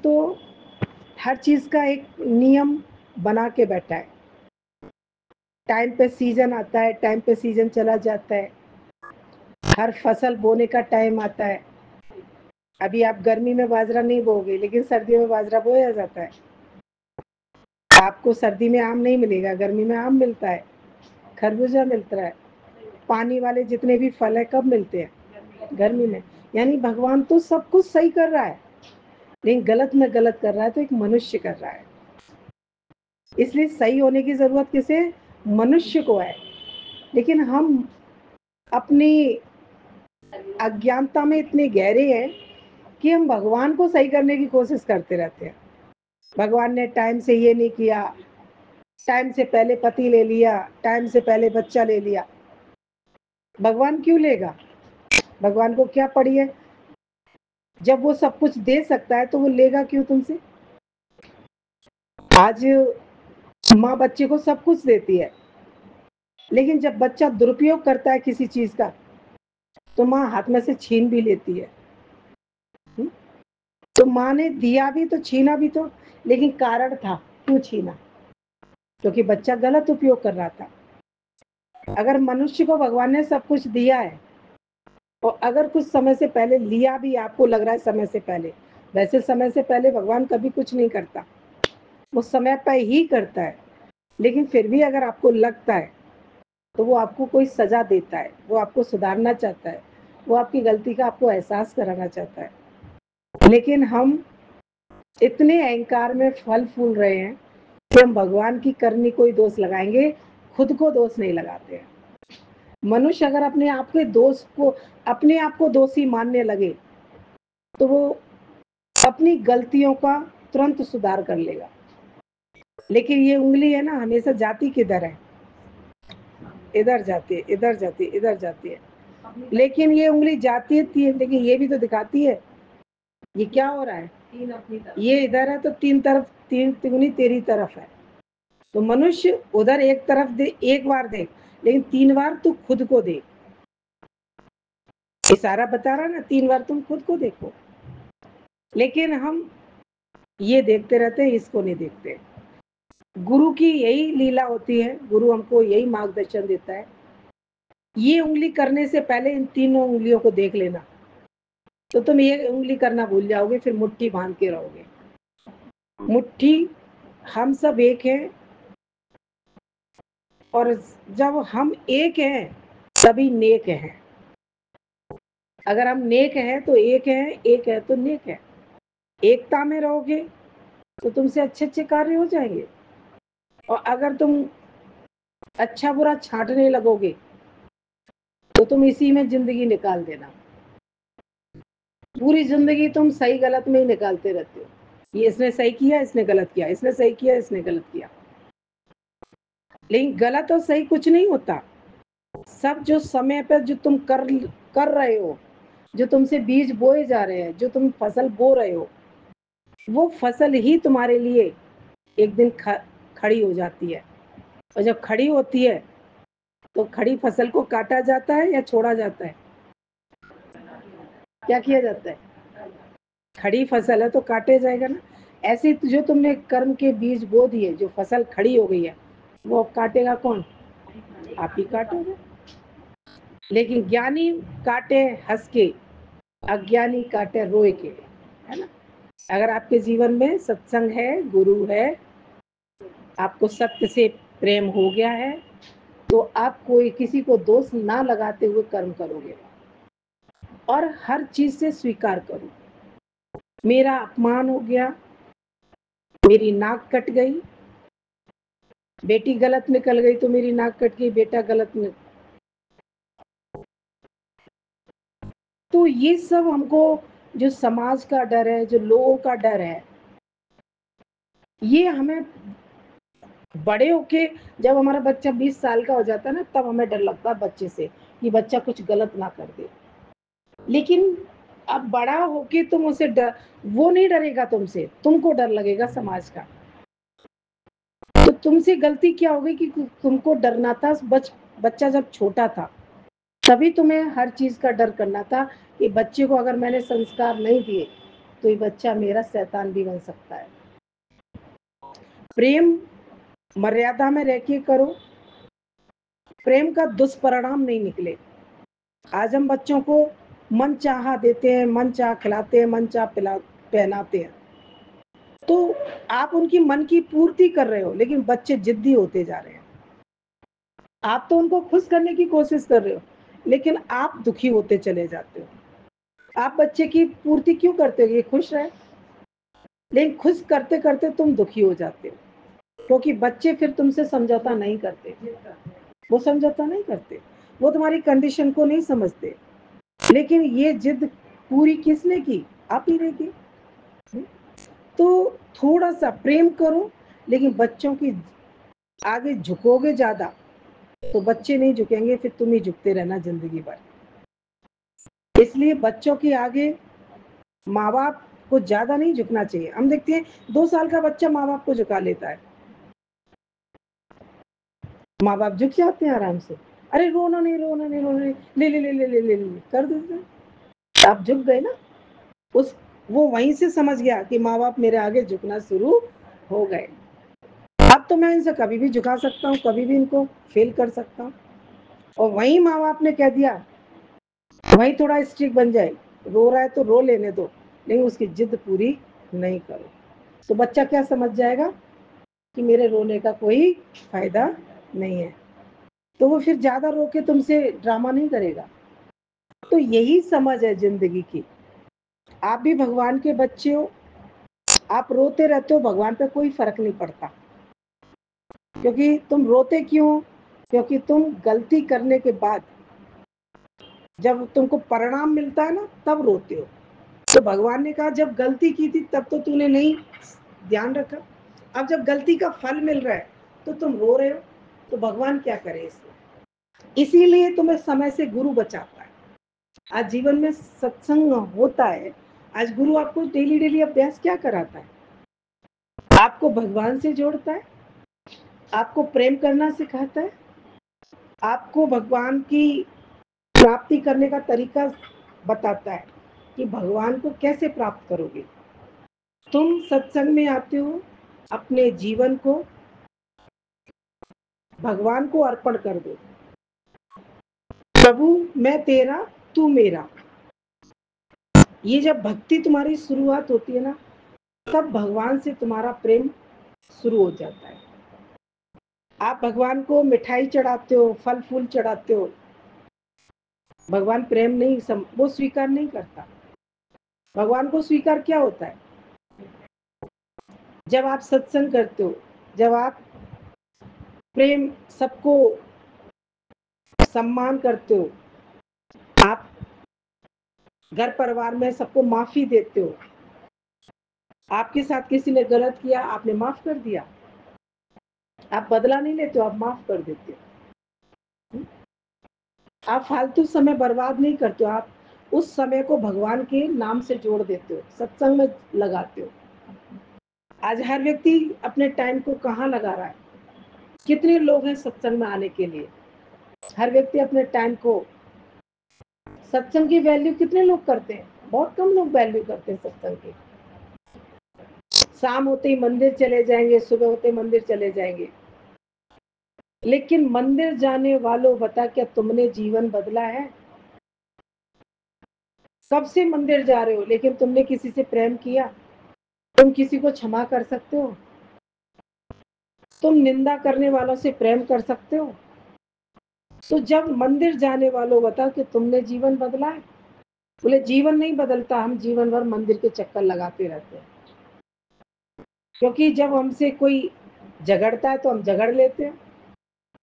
तो हर चीज़ का एक नियम बना के बैठा है। टाइम पे सीज़न आता है, टाइम पे सीज़न चला जाता है। हर फसल बोने का टाइम आता है। अभी आप गर्मी में बाजरा नहीं बोओगे, लेकिन सर्दियों में बाजरा बोया जाता है। आपको सर्दी में आम नहीं मिलेगा, गर्मी में आम मिलता है, खरबूजा मिलता है। पानी वाले जितने भी फल है कब मिलते हैं? गर्मी में। यानी भगवान तो सब कुछ सही कर रहा है, लेकिन गलत में गलत कर रहा है तो एक मनुष्य कर रहा है। इसलिए सही होने की जरूरत किसे? मनुष्य को है। लेकिन हम अपनी अज्ञानता में इतने गहरे हैं कि हम भगवान को सही करने की कोशिश करते रहते हैं। भगवान ने टाइम से ये नहीं किया, टाइम से पहले पति ले लिया, टाइम से पहले बच्चा ले लिया। भगवान क्यों लेगा? भगवान को क्या पड़ी है? जब वो सब कुछ दे सकता है तो वो लेगा क्यों तुमसे? आज माँ बच्चे को सब कुछ देती है, लेकिन जब बच्चा दुरुपयोग करता है किसी चीज का तो माँ हाथ में से छीन भी लेती है। तो माँ ने दिया भी तो छीना भी तो, लेकिन कारण था क्यों छीना? क्योंकि बच्चा गलत उपयोग कर रहा था। अगर मनुष्य को भगवान ने सब कुछ दिया है और अगर कुछ समय से पहले लिया भी, आपको लग रहा है समय से पहले, वैसे समय से पहले भगवान कभी कुछ नहीं करता, वो समय पर ही करता है। लेकिन फिर भी अगर आपको लगता है तो वो आपको कोई सजा देता है, वो आपको सुधारना चाहता है, वो आपकी गलती का आपको एहसास कराना चाहता है। लेकिन हम इतने अहंकार में फल फूल रहे हैं कि हम भगवान की करनी कोई दोष लगाएंगे, खुद को दोष नहीं लगाते हैं। मनुष्य अगर अपने आप के दोष को, अपने आप को दोषी मानने लगे तो वो अपनी गलतियों का तुरंत सुधार कर लेगा। लेकिन ये उंगली है ना, हमेशा जाती किधर है? इधर जाती है, इधर जाती है, इधर जाती है। लेकिन ये उंगली जाती है, लेकिन ये भी तो दिखाती है ये क्या हो रहा है। ये इधर है तो तीन तरफ, तीन तिगुनी तेरी तरफ है। तो मनुष्य उधर एक तरफ दे, एक बार देख, लेकिन 3 बार तू खुद को देख। इशारा बता रहा ना, 3 बार तुम खुद को देखो। लेकिन हम ये देखते रहते हैं, इसको नहीं देखते। गुरु की यही लीला होती है, गुरु हमको यही मार्गदर्शन देता है। ये उंगली करने से पहले इन तीनों उंगलियों को देख लेना, तो तुम ये उंगली करना भूल जाओगे, फिर मुट्ठी बांध के रहोगे। मुट्ठी, हम सब एक हैं, और जब हम एक हैं तभी नेक हैं। अगर हम नेक हैं तो एक हैं, एक है तो नेक है। एकता में रहोगे तो तुमसे अच्छे अच्छे कार्य हो जाएंगे। और अगर तुम अच्छा बुरा छांटने लगोगे तो तुम इसी में जिंदगी निकाल देना। पूरी जिंदगी तुम सही गलत में ही निकालते रहते हो। ये इसने सही किया, इसने गलत किया, इसने सही किया, इसने गलत किया। लेकिन गलत और सही कुछ नहीं होता। सब जो समय पर जो तुम कर रहे हो, जो तुमसे बीज बोए जा रहे हैं, जो तुम फसल बो रहे हो, वो फसल ही तुम्हारे लिए एक दिन खड़ी हो जाती है। और जब खड़ी होती है तो खड़ी फसल को काटा जाता है या छोड़ा जाता है? क्या किया जाता है? खड़ी फसल है तो काटे जाएगा ना। ऐसे जो तुमने कर्म के बीज बो दिए, जो फसल खड़ी हो गई है, वो अब काटेगा कौन? आप ही काटोगे। लेकिन ज्ञानी काटे हंस के, अज्ञानी काटे रोए के, है ना। अगर आपके जीवन में सत्संग है, गुरु है, आपको सत्य से प्रेम हो गया है, तो आप कोई किसी को दोष ना लगाते हुए कर्म करोगे और हर चीज से स्वीकार करो। मेरा अपमान हो गया, मेरी नाक कट गई, बेटी गलत निकल गई तो मेरी नाक कट गई, बेटा गलत निकल, तो ये सब हमको, जो समाज का डर है, जो लोगों का डर है, ये हमें बड़े होके, जब हमारा बच्चा 20 साल का हो जाता है ना, तब हमें डर लगता है बच्चे से कि बच्चा कुछ गलत ना कर दे। लेकिन अब बड़ा होके तुम उसे डर, वो नहीं डरेगा तुमसे, तुमको डर लगेगा समाज का। तो तुमसे गलती क्या होगी कि तुमको डरना था बच्चा जब छोटा था, तभी तुम्हें हर चीज का डर करना था कि बच्चे को अगर मैंने संस्कार नहीं दिए तो ये बच्चा मेरा शैतान भी बन सकता है। प्रेम मर्यादा में रह के करो, प्रेम का दुष्परिणाम नहीं निकले। आज हम बच्चों को मनचाहा देते हैं, मनचाहा खिलाते हैं, मनचाहा पहनाते हैं, तो आप उनकी मन की पूर्ति कर रहे हो, लेकिन बच्चे जिद्दी होते जा रहे हैं। आप तो उनको खुश करने की कोशिश कर रहे हो, लेकिन आप दुखी होते चले जाते हो। आप बच्चे की पूर्ति क्यों करते हो? ये खुश रहे, लेकिन खुश करते करते तुम दुखी हो जाते हो, क्योंकि बच्चे फिर तुमसे समझौता नहीं करते। वो समझौता नहीं करते, वो तुम्हारी कंडीशन को नहीं समझते। लेकिन ये जिद पूरी किसने की? आप ही ने की। तो थोड़ा सा प्रेम करो, लेकिन बच्चों की आगे झुकोगे ज्यादा तो बच्चे नहीं झुकेंगे, फिर तुम ही झुकते रहना जिंदगी भर। इसलिए बच्चों के आगे माँ बाप को ज्यादा नहीं झुकना चाहिए। हम देखते हैं 2 साल का बच्चा माँ बाप को झुका लेता है, माँ बाप झुक जाते हैं आराम से। अरे रोना नहीं, रोना नहीं, रोना नहीं, ले ले ले ले ले ले, ले कर देते हैं। आप झुक गए ना, उस वो वहीं से समझ गया कि माँ बाप मेरे आगे झुकना शुरू हो गए। अब तो मैं इनसे कभी भी झुका सकता हूँ, कभी भी इनको फेल कर सकता हूँ। और वहीं माँ बाप ने कह दिया, वहीं थोड़ा स्ट्रिक्ट बन जाए, रो रहा है तो रो लेने दो, लेकिन उसकी जिद पूरी नहीं करो। तो बच्चा क्या समझ जाएगा कि मेरे रोने का कोई फायदा नहीं है, तो वो फिर ज्यादा रो के तुमसे ड्रामा नहीं करेगा। तो यही समझ है जिंदगी की। आप भी भगवान के बच्चे हो, आप रोते रहते हो, भगवान पे कोई फर्क नहीं पड़ता। क्योंकि तुम रोते क्यों? क्योंकि तुम गलती करने के बाद जब तुमको परिणाम मिलता है ना, तब रोते हो। तो भगवान ने कहा जब गलती की थी तब तो तूने नहीं ध्यान रखा, अब जब गलती का फल मिल रहा है तो तुम रो रहे हो, तो भगवान क्या करे इसमें? इसीलिए तुम्हें समय से गुरु बचाता है। आज जीवन में सत्संग होता है। आज गुरु आपको डेली डेली अभ्यास क्या कराता है? आपको भगवान से जोड़ता है, आपको प्रेम करना सिखाता है, आपको भगवान की प्राप्ति करने का तरीका बताता है कि भगवान को कैसे प्राप्त करोगे। तुम सत्संग में आते हो, अपने जीवन को भगवान को अर्पण कर दो। प्रभु मैं तेरा, तू मेरा। ये जब भक्ति तुम्हारी शुरुआत होती है ना, तब भगवान से तुम्हारा प्रेम शुरू हो जाता है। आप भगवान को मिठाई चढ़ाते हो, फल फूल चढ़ाते हो, भगवान प्रेम नहीं वो स्वीकार नहीं करता। भगवान को स्वीकार क्या होता है? जब आप सत्संग करते हो, जब आप प्रेम सबको सम्मान करते हो, आप घर परिवार में सबको माफी देते हो, आपके साथ किसी ने गलत किया, आपने माफ कर दिया, आप बदला नहीं लेते हो, आप माफ कर देते हो। आप फालतू समय बर्बाद नहीं करते हो, आप उस समय को भगवान के नाम से जोड़ देते हो, सत्संग में लगाते हो। आज हर व्यक्ति अपने टाइम को कहाँ लगा रहा है? कितने लोग हैं सत्संग में आने के लिए? हर व्यक्ति अपने टाइम को, सत्संग की वैल्यू कितने लोग करते हैं? बहुत कम लोग वैल्यू करते हैं सत्संग की। शाम होते ही मंदिर चले जाएंगे, सुबह होते ही मंदिर चले जाएंगे। लेकिन मंदिर जाने वालों, बता क्या तुमने जीवन बदला है? कब से मंदिर जा रहे हो, लेकिन तुमने किसी से प्रेम किया? तुम किसी को क्षमा कर सकते हो? तुम निंदा करने वालों से प्रेम कर सकते हो? तो जब मंदिर जाने वालों बताओ कि तुमने जीवन बदला है? बोले जीवन नहीं बदलता, हम जीवन भर मंदिर के चक्कर लगाते रहते हैं। क्योंकि जब हमसे कोई झगड़ता है तो हम झगड़ लेते हैं,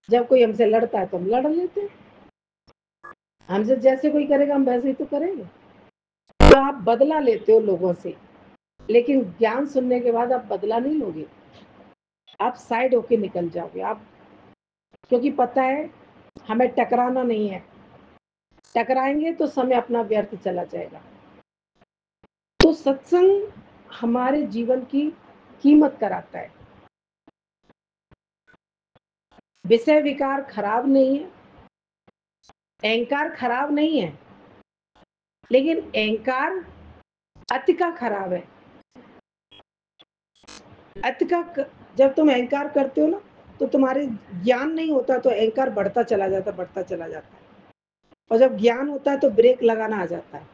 जब कोई हमसे लड़ता है तो हम लड़ लेते हैं। हमसे जैसे कोई करेगा हम वैसे ही तो करेंगे। तो आप बदला लेते हो लोगों से, लेकिन ज्ञान सुनने के बाद आप बदला नहीं लोगे, आप साइड होके निकल जाओगे। आप, क्योंकि पता है हमें टकराना नहीं है, टकराएंगे तो समय अपना व्यर्थ चला जाएगा। तो सत्संग हमारे जीवन की कीमत कराता है। विषय विकार खराब नहीं है, अहंकार खराब नहीं है, लेकिन अहंकार अति का खराब है। अति का जब तुम अहंकार करते हो ना, तो तुम्हारे ज्ञान नहीं होता तो अहंकार बढ़ता चला जाता, बढ़ता चला जाता है। और जब ज्ञान होता है तो ब्रेक लगाना आ जाता है।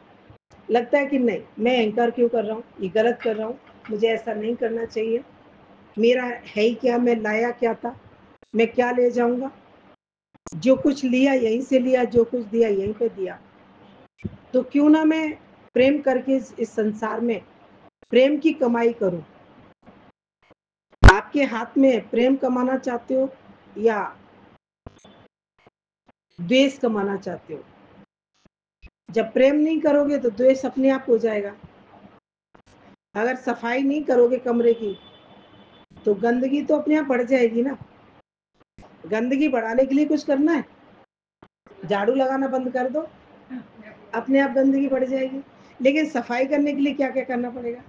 लगता है कि नहीं, मैं अहंकार क्यों कर रहा हूँ, ये गलत कर रहा हूँ, मुझे ऐसा नहीं करना चाहिए, मेरा है ही क्या, मैं लाया क्या था, मैं क्या ले जाऊंगा, जो कुछ लिया यहीं से लिया, जो कुछ दिया यहीं पे दिया। तो क्यों ना मैं प्रेम करके इस संसार में प्रेम की कमाई करूं। आपके हाथ में प्रेम कमाना चाहते हो या द्वेष कमाना चाहते हो। जब प्रेम नहीं करोगे तो द्वेष अपने आप हो जाएगा। अगर सफाई नहीं करोगे कमरे की तो गंदगी तो अपने आप बढ़ जाएगी ना। गंदगी बढ़ाने के लिए कुछ करना है, झाड़ू लगाना बंद कर दो, अपने आप गंदगी बढ़ जाएगी। लेकिन सफाई करने के लिए क्या क्या करना पड़ेगा,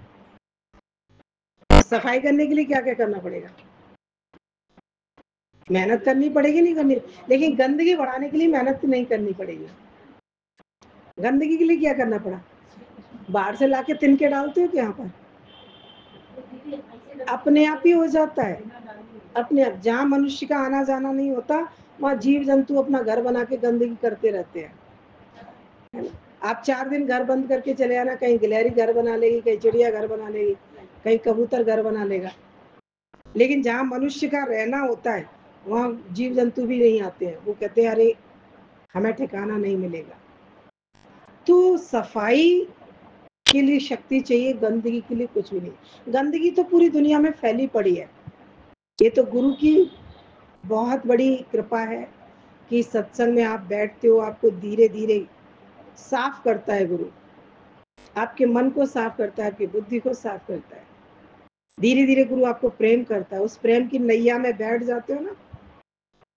सफाई करने के लिए क्या क्या करना पड़ेगा, मेहनत करनी पड़ेगी, नहीं करनी। लेकिन गंदगी बढ़ाने के लिए मेहनत नहीं करनी पड़ेगी। गंदगी के लिए क्या करना पड़ा, बाहर से लाके तिनके डालते हो क्या यहाँ पर, अपने आप ही हो जाता है। अपने आप, जहाँ मनुष्य का आना जाना नहीं होता वहाँ जीव जंतु अपना घर बना के गंदगी करते रहते हैं, है ना। आप 4 दिन घर बंद करके चले आना, कहीं गिलहरी घर बना लेगी, कहीं चिड़िया घर बना लेगी, कहीं कबूतर घर बना लेगा। लेकिन जहाँ मनुष्य का रहना होता है वहाँ जीव जंतु भी नहीं आते हैं, वो कहते हैं अरे हमें ठिकाना नहीं मिलेगा। तो सफाई के लिए शक्ति चाहिए, गंदगी के लिए कुछ भी नहीं। गंदगी तो पूरी दुनिया में फैली पड़ी है। ये तो गुरु की बहुत बड़ी कृपा है कि सत्संग में आप बैठते हो, आपको धीरे धीरे साफ करता है गुरु, आपके मन को साफ करता है, आपकी बुद्धि को साफ करता है। धीरे धीरे गुरु आपको प्रेम करता है, उस प्रेम की नैया में बैठ जाते हो ना,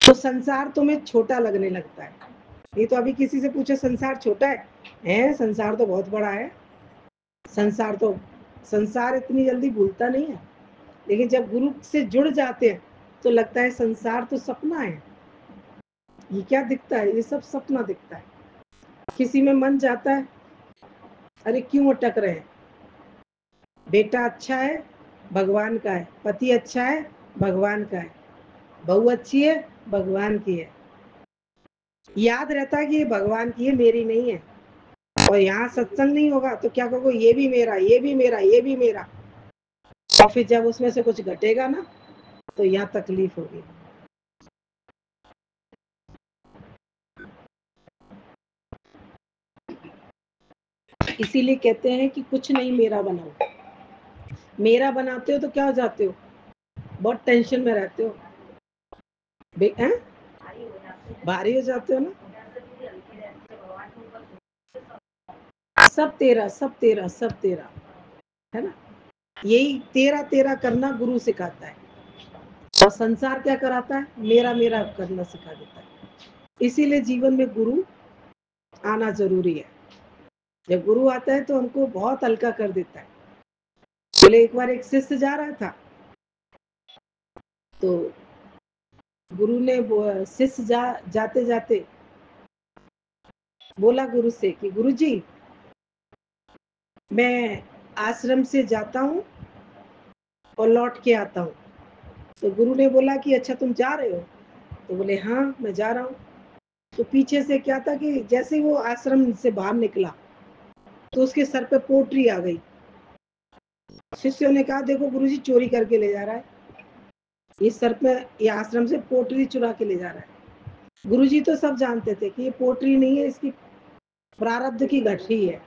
तो संसार तुम्हें छोटा लगने लगता है। ये तो अभी किसी से पूछो संसार छोटा है, संसार तो बहुत बड़ा है। संसार तो, संसार इतनी जल्दी भूलता नहीं है। लेकिन जब गुरु से जुड़ जाते हैं तो लगता है संसार तो सपना है, ये क्या दिखता है, ये सब सपना दिखता है। किसी में मन जाता है अरे क्यों अटक रहे हैं, बेटा अच्छा है भगवान का है, पति अच्छा है भगवान का है, बहू अच्छी है भगवान की है। याद रहता है कि ये भगवान की है, मेरी नहीं है। और यहाँ सत्संग नहीं होगा तो क्या कहोगे, ये भी मेरा, ये भी मेरा, ये भी मेरा। और फिर जब उसमें से कुछ घटेगा ना तो यहाँ तकलीफ होगी। इसीलिए कहते हैं कि कुछ नहीं मेरा बनाओ। मेरा बनाते हो तो क्या हो जाते हो, बहुत टेंशन में रहते हो, भारी हो जाते हो ना। सब तेरा, सब तेरा, सब तेरा, है ना। यही तेरा तेरा करना गुरु सिखाता है। और संसार क्या कराता है, मेरा मेरा करना सिखा देता है। इसीलिए जीवन में गुरु आना जरूरी है। जब गुरु आता है तो हमको बहुत हल्का कर देता है। बोले एक बार एक शिष्य जा रहा था, तो गुरु ने शिष्य जाते जाते बोला गुरु से कि गुरु जी मैं आश्रम से जाता हूँ और लौट के आता हूँ। तो गुरु ने बोला कि अच्छा तुम जा रहे हो, तो बोले हाँ मैं जा रहा हूँ। तो पीछे से क्या था कि जैसे ही वो आश्रम से बाहर निकला तो उसके सर पे पोटरी आ गई। शिष्यों ने कहा देखो गुरुजी चोरी करके ले जा रहा है, ये सर पे, ये आश्रम से पोटरी चुरा के ले जा रहा है। गुरुजी तो सब जानते थे कि ये पोटरी नहीं है, इसकी प्रारब्ध की गठरी है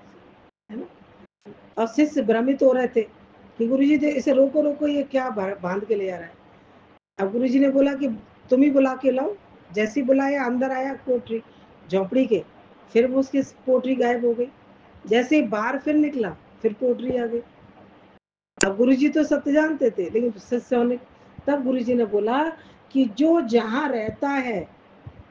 ना। और शिष्य भ्रमित हो रहे थे कि गुरुजी इसे रोको रोको, ये क्या बांध के ले जा रहा है। अब गुरुजी ने बोला कि तुम ही बुला के लाओ। जैसे ही बुलाया अंदर आया पोटरी झोपड़ी के, फिर वो उसकी पोटरी गायब हो गई। जैसे ही बाहर फिर निकला फिर पोटरी आ गई। अब गुरुजी तो सत्य जानते थे, लेकिन शिष्यों ने, तब गुरुजी ने बोला कि जो जहाँ रहता है,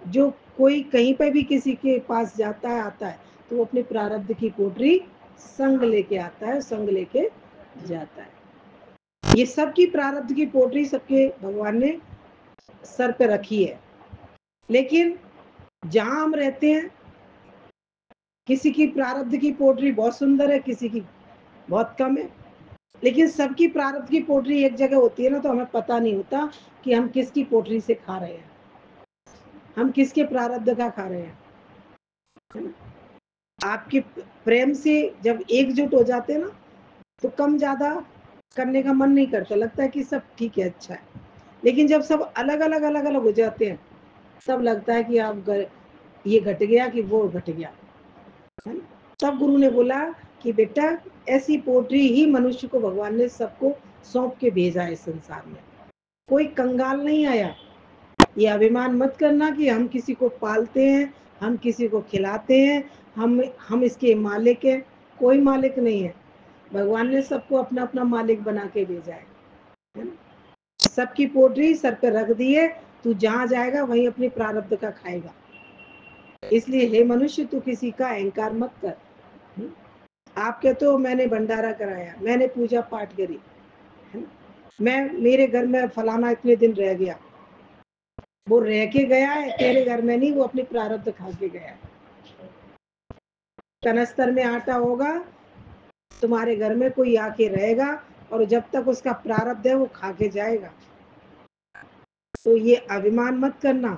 जो कोई कहीं पे भी किसी के पास जाता है आता है तो वो अपने प्रारब्ध की पोटरी संग लेके आता है, संग लेके जाता है। ये सबकी प्रारब्ध की पोटरी सबके भगवान ने सर पे रखी है। लेकिन जहां हम रहते हैं, किसी की प्रारब्ध की पोटरी बहुत सुंदर है, किसी की बहुत कम है। लेकिन सबकी प्रारब्ध की पोटली एक जगह होती है ना, तो हमें पता नहीं होता कि हम किसकी पोटली से खा रहे हैं, हम किसके प्रारब्ध का खा रहे हैं, है ना? आपके प्रेम से जब एकजुट हो जाते हैं ना, तो कम ज़्यादा करने का मन नहीं करता, लगता है कि सब ठीक है, अच्छा है। लेकिन जब सब अलग-अलग हो जाते हैं, तब लगता है कि अब ये घट गया कि वो घट गया, है ना? तब गुरु ने बोला कि बेटा, ऐसी पोटली ही मनुष्य को भगवान ने सबको सौंप के भेजा है संसार में। कोई कंगाल नहीं आया। ये अभिमान मत करना कि हम किसी को पालते हैं, हम किसी को खिलाते हैं, हम इसके मालिक हैं। कोई मालिक नहीं है। भगवान ने सबको अपना अपना मालिक बना के भेजा है ना? सबकी पोटली सर पे रख दी है, तू जहाँ जाएगा वहीं अपनी प्रारब्ध का खाएगा। इसलिए हे मनुष्य, तू किसी का अहंकार मत कर। हुँ? आप कहते हो मैंने भंडारा कराया, मैंने पूजा पाठ करी, है ना? मेरे घर में फलाना इतने दिन रह गया। वो रह के गया है, तेरे घर में नहीं, वो अपनी प्रारब्ध खा के गया है। कनस्तर में आटा होगा, तुम्हारे घर में कोई आके रहेगा, और जब तक उसका प्रारब्ध है वो खा के जाएगा। तो ये अभिमान मत करना,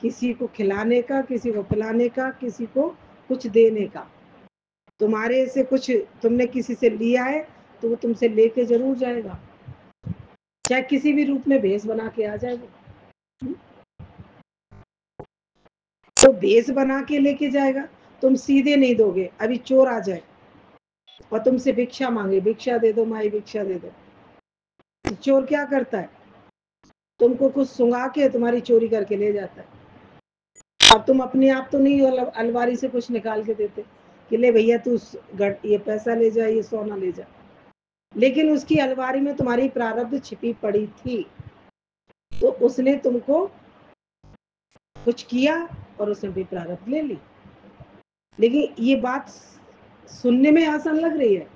किसी को खिलाने का, किसी को पिलाने का, किसी को कुछ देने का। तुम्हारे से कुछ तुमने किसी से लिया है, तो वो तुमसे लेके जरूर जाएगा, चाहे किसी भी रूप में भेष बना के आ जाए वो। तो भेष बना के लेके जाएगा, तुम सीधे नहीं दोगे। अभी चोर आ जाए और तुमसे भिक्षा मांगे, भिक्षा दे दो माई, भिक्षा दे दो, तो चोर क्या करता है? तुमको कुछ सुंघा के तुम्हारी चोरी करके ले जाता है। अब तुम अपने आप तो नहीं अलमारी से कुछ निकाल के देते कि ले भैया तू ये पैसा ले जा, ये सोना ले जा। लेकिन उसकी अलमारी में तुम्हारी प्रारब्ध छिपी पड़ी थी, तो उसने तुमको कुछ किया और उसने भी प्रारब्ध ले ली। लेकिन ये बात सुनने में आसान लग रही है,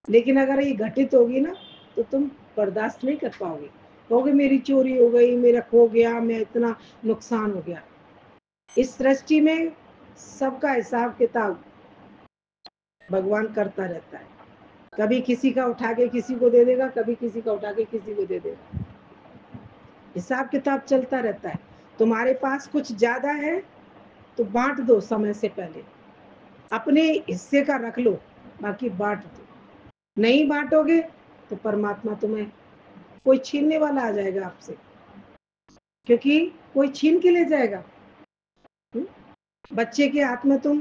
लेकिन अगर ये घटित होगी ना, तो तुम बर्दाश्त नहीं कर पाओगे। कहोगे मेरी चोरी हो गई, मेरा खो गया, मैं इतना नुकसान हो गया। इस सृष्टि में सबका हिसाब किताब भगवान करता रहता है। कभी किसी का उठा के किसी को दे देगा, कभी किसी का उठा के किसी को दे देगा। हिसाब किताब चलता रहता है। तुम्हारे पास कुछ ज्यादा है तो बांट दो समय से पहले, अपने हिस्से का रख लो, बाकी बांट दो। नहीं बांटोगे तो परमात्मा तुम्हें कोई छीनने वाला आ जाएगा आपसे, क्योंकि कोई छीन के ले जाएगा। बच्चे के हाथ में तुम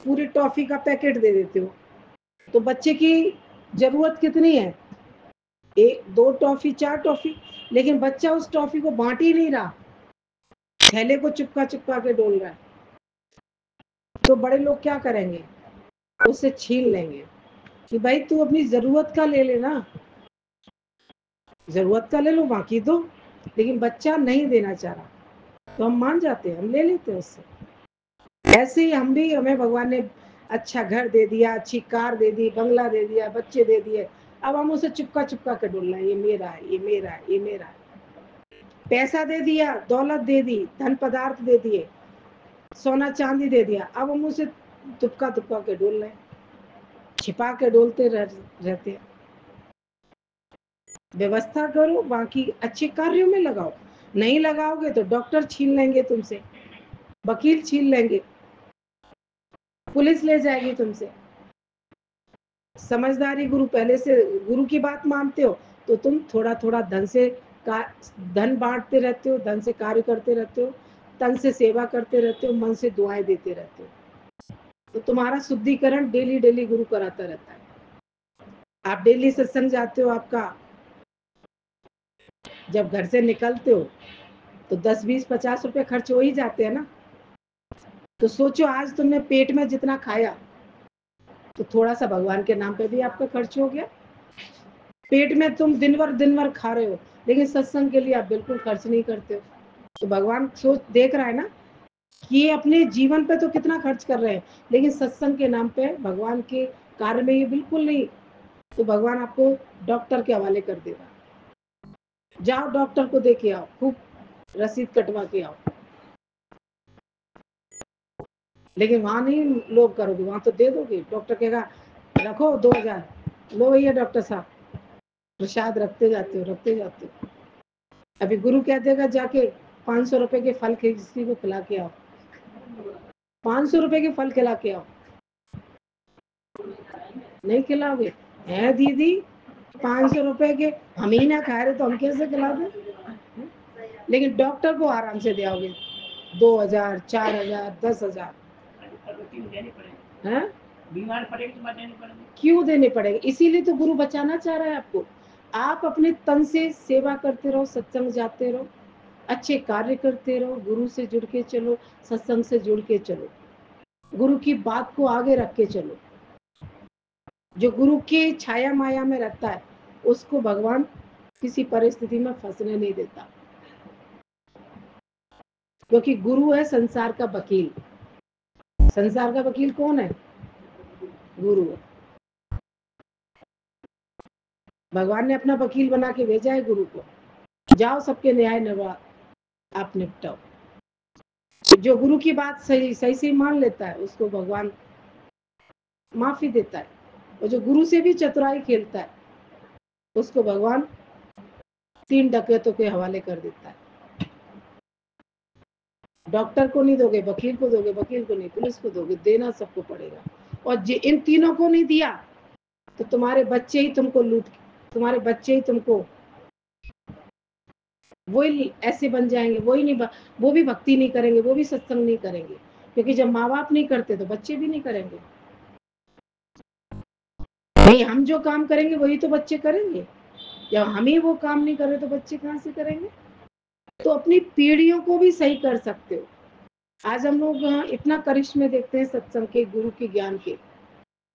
पूरी टॉफी का पैकेट दे देते हो, तो बच्चे की जरूरत कितनी है? एक दो टॉफी, चार टॉफी, लेकिन बच्चा उस टॉफी को बांट ही नहीं रहा, थैले को चिपका चिपका के डोल रहा है। तो बड़े लोग क्या करेंगे? उससे छीन लेंगे कि भाई तू अपनी जरूरत का ले लेना, जरूरत का ले लो, बाकी दो। लेकिन बच्चा नहीं देना चाह रहा, तो हम मान जाते हैं, हम ले लेते हैं उससे। ऐसे ही हम भी, हमें भगवान ने अच्छा घर दे दिया, अच्छी कार दे दी, बंगला दे दिया, बच्चे दे दिए, अब हम उसे चिपका चिपका के डोलना है, ये मेरा है, ये मेरा है, ये मेरा है। पैसा दे दिया, दौलत दे दी, धन पदार्थ दे दिए, सोना चांदी दे दिया, अब हम उसे तुपका तुपका के डोल रहे, छिपा के डोलते रहते हैं। व्यवस्था करो, बाकी अच्छे कार्यों में लगाओ। नहीं लगाओगे तो डॉक्टर छीन लेंगे तुमसे, वकील छीन लेंगे, पुलिस ले जाएगी तुमसे। समझदारी गुरु पहले से, गुरु की बात मानते हो तो तुम थोड़ा थोड़ा धन बांटते रहते हो, धन से कार्य करते रहते हो, तन से सेवा करते रहते हो, मन से दुआएं देते रहते हो, तो तुम्हारा शुद्धिकरण डेली डेली गुरु कराता रहता है। आप डेली सत्संग जाते हो, आपका जब घर से निकलते हो तो 10 20 50 रुपए खर्च हो ही जाते हैं ना। तो सोचो आज तुमने पेट में जितना खाया, तो थोड़ा सा भगवान के नाम पे भी आपका खर्च हो गया। पेट में तुम दिन भर खा रहे हो, लेकिन सत्संग के लिए आप बिल्कुल खर्च नहीं करते हो। तो भगवान सोच देख रहा है ना कि ये अपने जीवन पे तो कितना खर्च कर रहे हैं, लेकिन सत्संग के नाम पे भगवान के कार्य में ये बिल्कुल नहीं। तो भगवान आपको डॉक्टर के हवाले कर देगा, जाओ डॉक्टर को देके आओ, खूब रसीद कटवा के आओ। लेकिन वहां नहीं लोग करोगे, वहां तो दे दोगे, डॉक्टर कहेगा रखो 2000, लो भैया डॉक्टर साहब, प्रसाद रखते जाते हो। अभी गुरु कह देगा जाके 500 रुपए के फल किसी को खिला के आओ, 500 रुपए के फल खिला के आओ, नहीं खिलाओगे? है दीदी 500 रुपए के हम ही ना खा रहे तो हम कैसे खिला दें? लेकिन डॉक्टर को आराम से दे आओगे 2000, 4000, 10,000। बीमार पड़ेगी तो देने पड़ेंगे। क्यों देने पड़ेंगे? इसीलिए तो गुरु बचाना चाह रहा है आपको। आप अपने तन से सेवा करते रहो, सत्संग जाते रहो, अच्छे कार्य करते रहो, गुरु से जुड़ के चलो, सत्संग से जुड़ के चलो, गुरु की बात को आगे रख के चलो। जो गुरु के छाया माया में रहता है उसको भगवान किसी परिस्थिति में फंसने नहीं देता, क्योंकि गुरु है संसार का वकील। संसार का वकील कौन है? गुरु है। भगवान ने अपना वकील बना के भेजा है गुरु को, जाओ सबके न्याय निर्वाह आप निपटाओ। जो गुरु की बात सही से मान लेता है उसको भगवान माफी देता है, और जो गुरु से भी चतुराई खेलता है उसको भगवान 3 डकैतों के हवाले कर देता है। डॉक्टर को नहीं दोगे, वकील को दोगे, वकील को नहीं, पुलिस को दोगे, देना सबको पड़ेगा। और इन तीनों को नहीं दिया तो तुम्हारे बच्चे ही तुमको तुम्हारे बच्चे ही तुमको वही ऐसे बन जाएंगे, वो भी भक्ति नहीं करेंगे, वो भी सत्संग नहीं करेंगे, क्योंकि जब माँ बाप नहीं करते तो बच्चे भी नहीं करेंगे। नहीं, हम जो काम करेंगे वही तो बच्चे करेंगे, जब हम ही वो काम नहीं कर रहे तो बच्चे कहाँ से करेंगे? तो अपनी पीढ़ियों को भी सही कर सकते हो। आज हम लोग इतना करिश्मे देखते हैं सत्संग के, गुरु के ज्ञान के,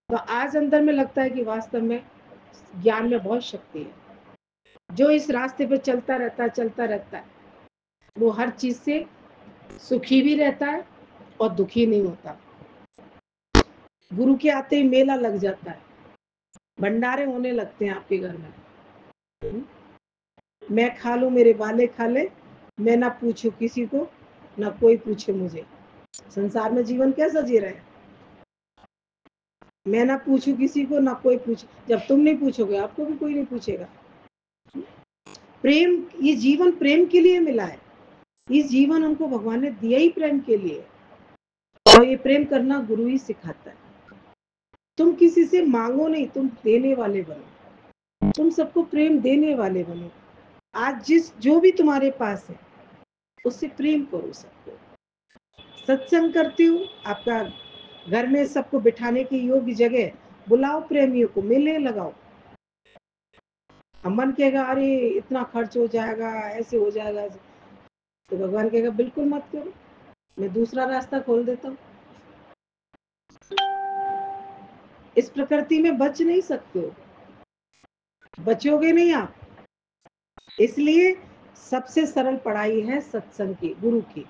तो आज अंदर में लगता है कि वास्तव में ज्ञान में बहुत शक्ति है। जो इस रास्ते पे चलता रहता है वो हर चीज से सुखी भी रहता है और दुखी नहीं होता। गुरु के आते ही मेला लग जाता है, भंडारे होने लगते हैं आपके घर में। मैं खा लूं, मेरे वाले खा ले, मैं ना पूछू किसी को, ना कोई पूछे मुझे। संसार में जीवन कैसा जी रहे हैं? मैं ना पूछू किसी को, ना कोई पूछे। जब तुम नहीं पूछोगे आपको भी कोई नहीं पूछेगा। प्रेम, ये जीवन प्रेम के लिए मिला है। ये जीवन हमको भगवान ने दिया ही प्रेम के लिए, और ये प्रेम करना गुरु ही सिखाता है। तुम किसी से मांगो नहीं, तुम देने वाले बनो, तुम सबको प्रेम देने वाले बनो। आज जो भी तुम्हारे पास है उससे प्रेम करो सबको। सत्संग करती हूँ, आपका घर में सबको बिठाने की योग्य जगह, बुलाओ प्रेमियों को, मेले लगाओ। मन कहेगा अरे इतना खर्च हो जाएगा, ऐसे हो जाएगा, तो भगवान कहेगा बिल्कुल मत करो, मैं दूसरा रास्ता खोल देता हूँ। इस प्रकृति में बच नहीं सकते हो, बचोगे नहीं आप। इसलिए सबसे सरल पढ़ाई है सत्संग की, गुरु की,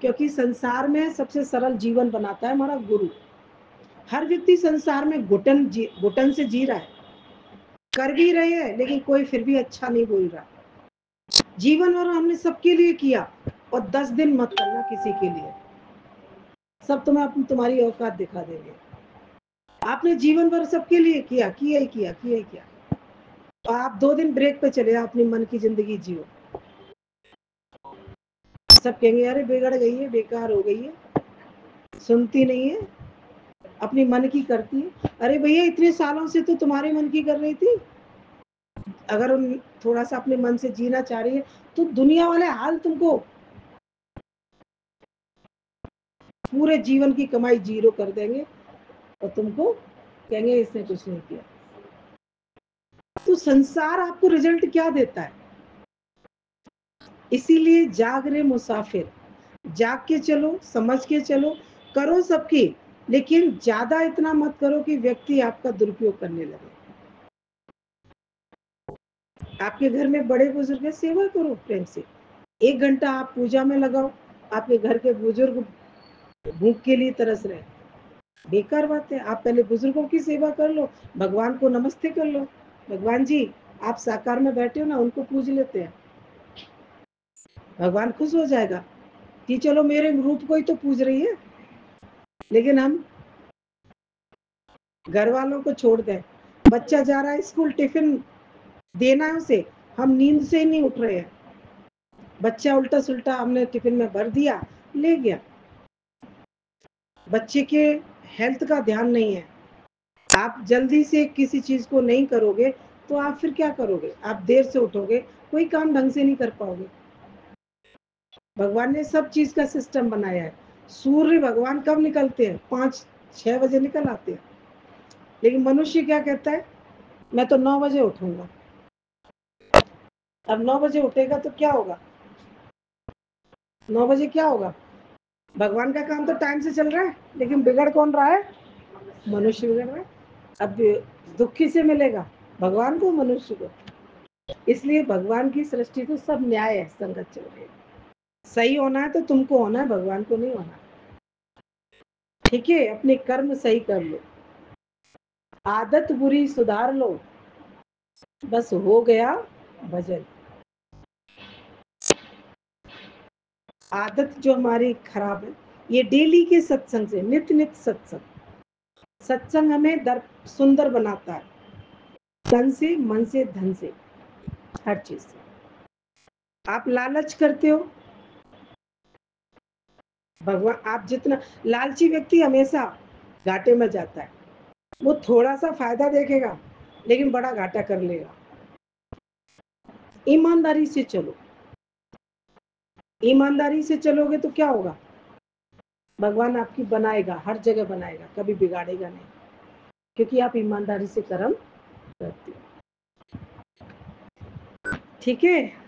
क्योंकि संसार में सबसे सरल जीवन बनाता है हमारा गुरु। हर व्यक्ति संसार में घुटन से जी रहा है, कर भी रहे हैं, लेकिन कोई फिर भी अच्छा नहीं बोल रहा। जीवन और हमने सबके लिए किया, और 10 दिन मत करना किसी के लिए, सब तुम्हारी औकात दिखा देंगे। आपने जीवन भर सबके लिए किया ही किया। तो आप 2 दिन ब्रेक पे चले, अपनी मन की जिंदगी जियो। सब कहेंगे अरे बिगड़ गई है, बेकार हो गई है, सुनती नहीं है, अपनी मन की करती है। अरे भैया इतने सालों से तो तुम्हारे मन की कर रही थी। अगर उन थोड़ा सा अपने मन से जीना चाह रही है तो दुनिया वाले हाल तुमको पूरे जीवन की कमाई 0 कर देंगे, और तुमको कहेंगे इसने कुछ नहीं किया। तो संसार आपको रिजल्ट क्या देता है? इसीलिए जाग रहे मुसाफिर, जाग के चलो, समझ के चलो, करो सबकी, लेकिन ज्यादा इतना मत करो कि व्यक्ति आपका दुरुपयोग करने लगे। आपके घर में बड़े बुजुर्ग है, सेवा करो प्रेम से। 1 घंटा आप पूजा में लगाओ, आपके घर के बुजुर्ग भूख के लिए तरस रहे, बेकार बात है। आप पहले बुजुर्गों की सेवा कर लो, भगवान को नमस्ते कर लो, भगवान जी आप साकार में बैठे हो ना, उनको पूज लेते हैं। भगवान खुश हो जाएगा कि चलो मेरे रूप को ही तो पूज रही है। लेकिन हम घर वालों को छोड़ दें। बच्चा जा रहा है स्कूल, टिफिन देना है उसे, हम नींद से ही नहीं उठ रहे हैं, बच्चा उल्टा सुल्टा हमने टिफिन में भर दिया, ले गया। बच्चे के हेल्थ का ध्यान नहीं है। आप जल्दी से किसी चीज को नहीं करोगे तो आप फिर क्या करोगे? आप देर से उठोगे, कोई काम ढंग से नहीं कर पाओगे। भगवान ने सब चीज का सिस्टम बनाया है। सूर्य भगवान कब निकलते हैं? 5-6 बजे निकल आते हैं। लेकिन मनुष्य क्या कहता है? मैं तो 9 बजे उठूंगा। अब 9 बजे उठेगा तो क्या होगा? 9 बजे क्या होगा? भगवान का काम तो टाइम से चल रहा है, लेकिन बिगड़ कौन रहा है? मनुष्य बिगड़ रहा है। अब दुख किसे मिलेगा? भगवान को, मनुष्य को? इसलिए भगवान की सृष्टि तो सब न्याय है, संगत चल रही है। सही होना है तो तुमको होना है, भगवान को नहीं होना। ठीक है, अपने कर्म सही कर लो, आदत बुरी सुधार लो, बस हो गया भजन। आदत जो हमारी खराब है, ये डेली के सत्संग से, नित्य नित्य सत्संग, सत्संग हमें सुंदर बनाता है, तन से, मन से, धन से, हर चीज से। आप लालच करते हो, भगवान, आप जितना लालची व्यक्ति हमेशा घाटे में जाता है। वो थोड़ा सा फायदा देखेगा लेकिन बड़ा घाटा कर लेगा। ईमानदारी से चलो, ईमानदारी से चलोगे तो क्या होगा? भगवान आपकी बनाएगा, हर जगह बनाएगा, कभी बिगाड़ेगा नहीं, क्योंकि आप ईमानदारी से कर्म करते हो। ठीक है।